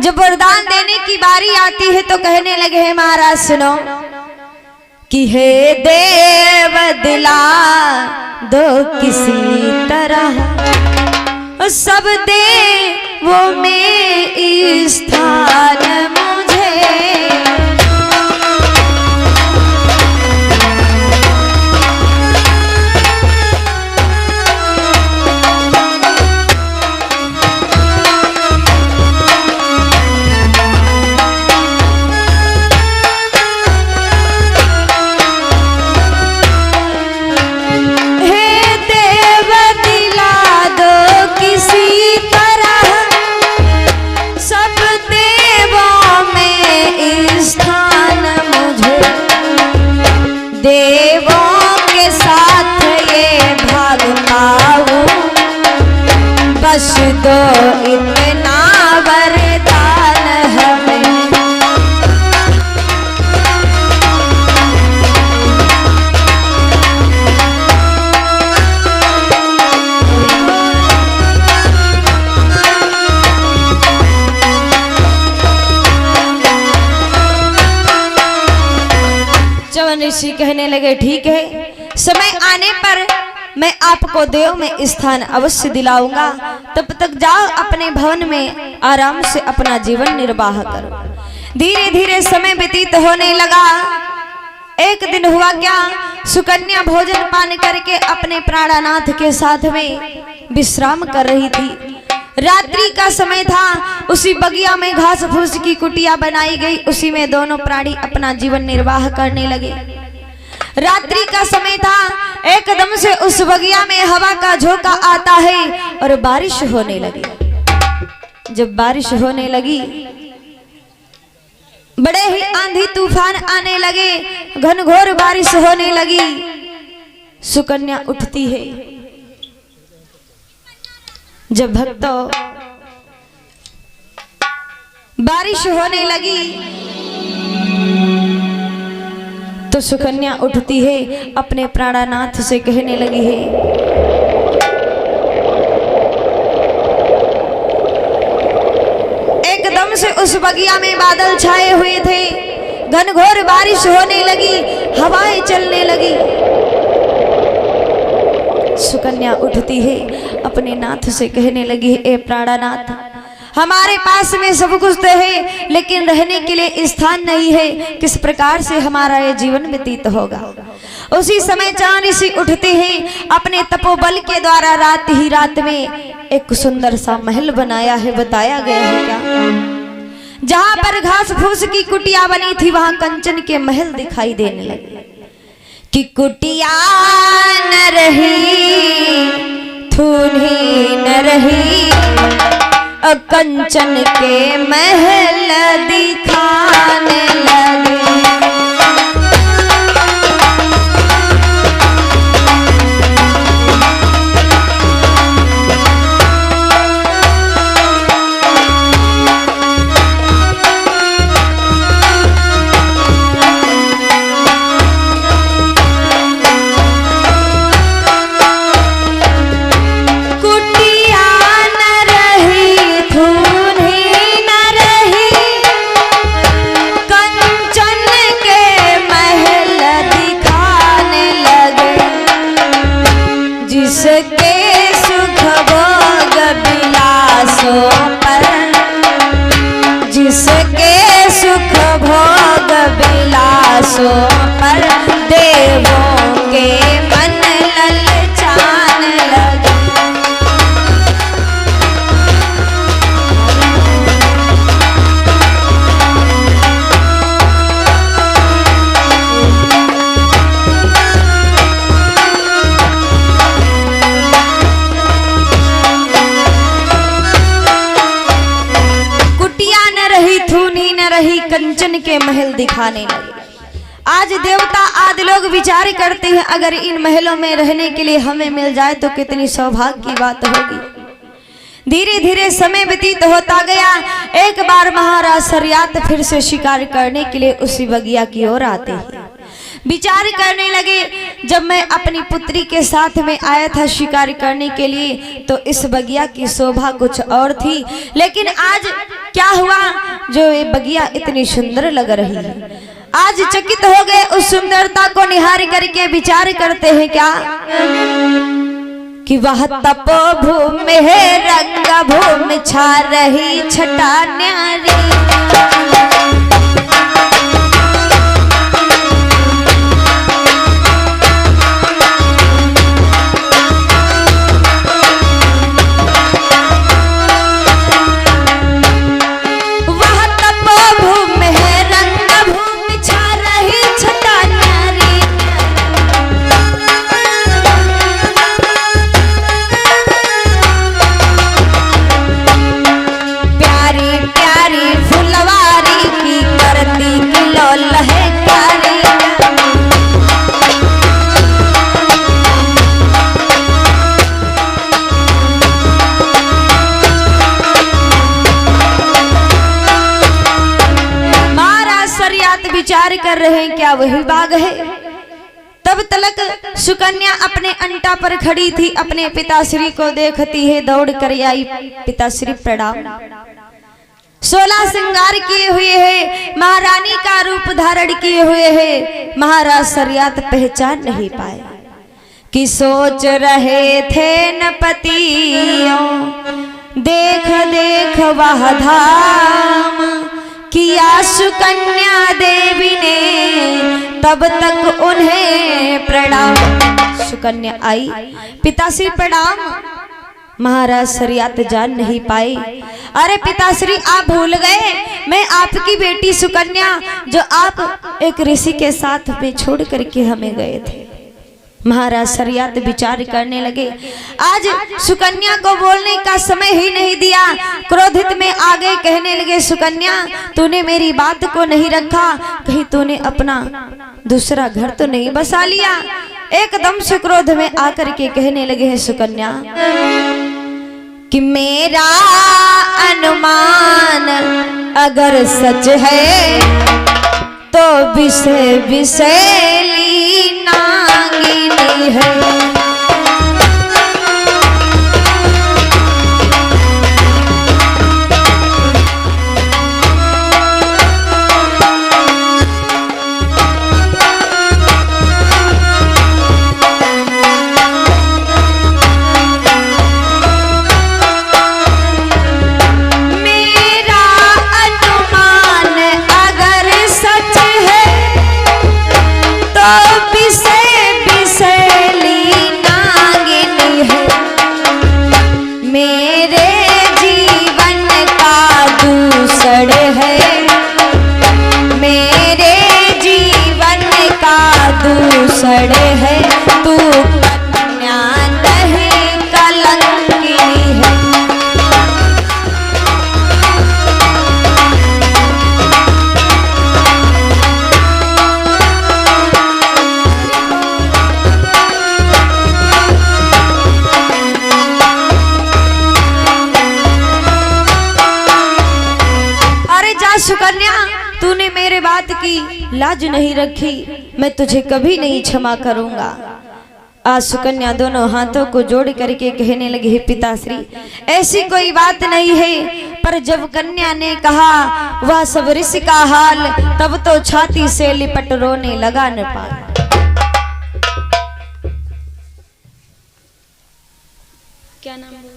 जब वरदान देने की बारी आती है तो कहने लगे हैं महाराज सुनो कि हे देव दिला दो किसी तरह सब देवों में स्थान मुझे। देवों के साथ ये भाग पाऊं बस दो इतना वरदान हमें। च्यवन ऋषि कहने लगे ठीक है, समय आने पर मैं आपको देव में स्थान अवश्य दिलाऊंगा, तब तक जाओ अपने भवन में आराम से अपना जीवन निर्वाह करो। धीरे धीरे समय व्यतीत होने लगा। एक दिन हुआ क्या, सुकन्या भोजन पान करके अपने प्राणनाथ के साथ में विश्राम कर रही थी। रात्रि का समय था, उसी बगिया में घास फूस की कुटिया बनाई गई, उसी में दोनों प्राणी अपना जीवन निर्वाह करने लगे। रात्रि का समय था, एकदम से उस बगिया में हवा का झोंका आता है और बारिश होने लगी। जब बारिश होने लगी, बड़े ही आंधी तूफान आने लगे, घनघोर बारिश होने लगी। सुकन्या उठती है। जब भक्तों बारिश होने लगी तो सुकन्या उठती है, अपने प्राणनाथ से कहने लगी है एकदम से उस बगिया में बादल छाए हुए थे, घनघोर बारिश होने लगी, हवाएं चलने लगी। सुकन्या उठती है, अपने नाथ से कहने लगी ए प्राणनाथ, हमारे पास में सब कुछ तो है लेकिन रहने के लिए स्थान नहीं है, किस प्रकार से हमारा ये जीवन व्यतीत होगा। उसी समय चांद ऋषि उठते हैं, अपने तपोबल के द्वारा रात ही रात में एक सुंदर सा महल बनाया है। बताया गया है क्या, जहां पर घास फूस की कुटिया बनी थी वहां कंचन के महल दिखाई देने लगे कि कुटिया न रही थूनी न रही, कंचन के महल दिखाने लगे। जिसके सुख भोग बिलासों पर देवों के मन ललचान लगे। रही कंचन के महल दिखाने लगे। आज देवता आदि लोग विचार करते हैं अगर इन महलों में रहने के लिए हमें मिल जाए तो कितनी सौभाग्य की बात होगी। धीरे धीरे समय व्यतीत होता गया। एक बार महाराज सरियात फिर से शिकार करने के लिए उसी बगिया की ओर आते हैं। विचार करने लगे, जब मैं अपनी पुत्री के साथ में आया था शिकार करने के लिए तो इस बगिया की शोभा कुछ और थी, लेकिन आज क्या हुआ जो ये बगिया इतनी सुंदर लग रही है। आज चकित हो गए उस सुंदरता को निहार करके विचार करते हैं क्या कि वह तपोभूमि है रंग भूमि छा रही छटा न्यारी। विचार कर रहे हैं क्या वही बाग है। तब तलक सुकन्या अपने अंटा पर खड़ी थी, अपने पिताश्री को देखती है, दौड़ कर आई। पिताश्री प्रणाम। 16 श्रृंगार किए हुए हैं, महारानी का रूप धारण किए हुए हैं। महाराज सरियात पहचान नहीं पाए कि सोच रहे थे नपतियों देख देख वह धाम किया सुकन्या देवी ने तब तक उन्हें प्रणाम। सुकन्या आई, पिताश्री प्रणाम। महाराज सरियात जान नहीं पाए। अरे पिताश्री आप भूल गए, मैं आपकी बेटी सुकन्या जो आप एक ऋषि के साथ में छोड़ करके हमें गए थे। महाराज सरियात विचार करने लगे। आज सुकन्या को बोलने का समय ही नहीं दिया, क्रोधित में आगे कहने लगे सुकन्या तूने मेरी बात को नहीं रखा, कहीं तूने अपना दूसरा घर तो नहीं बसा लिया। एकदम से क्रोध में आकर के कहने लगे हैं सुकन्या कि मेरा अनुमान अगर सच है तो विषय विषैली नागिनी है। सड़े है तू कन्या नहीं कलंकी है। अरे जा सुकन्या, तूने मेरे बात की लाज नहीं रखी, मैं तुझे कभी नहीं क्षमा करूंगा। आज सुकन्या दोनों हाथों को जोड़ करके कहने लगी है पिताश्री ऐसी कोई बात नहीं है, पर जब कन्या ने कहा वह सब ऋषि का हाल तब तो छाती से लिपट रोने लगा न पाया। क्या नाम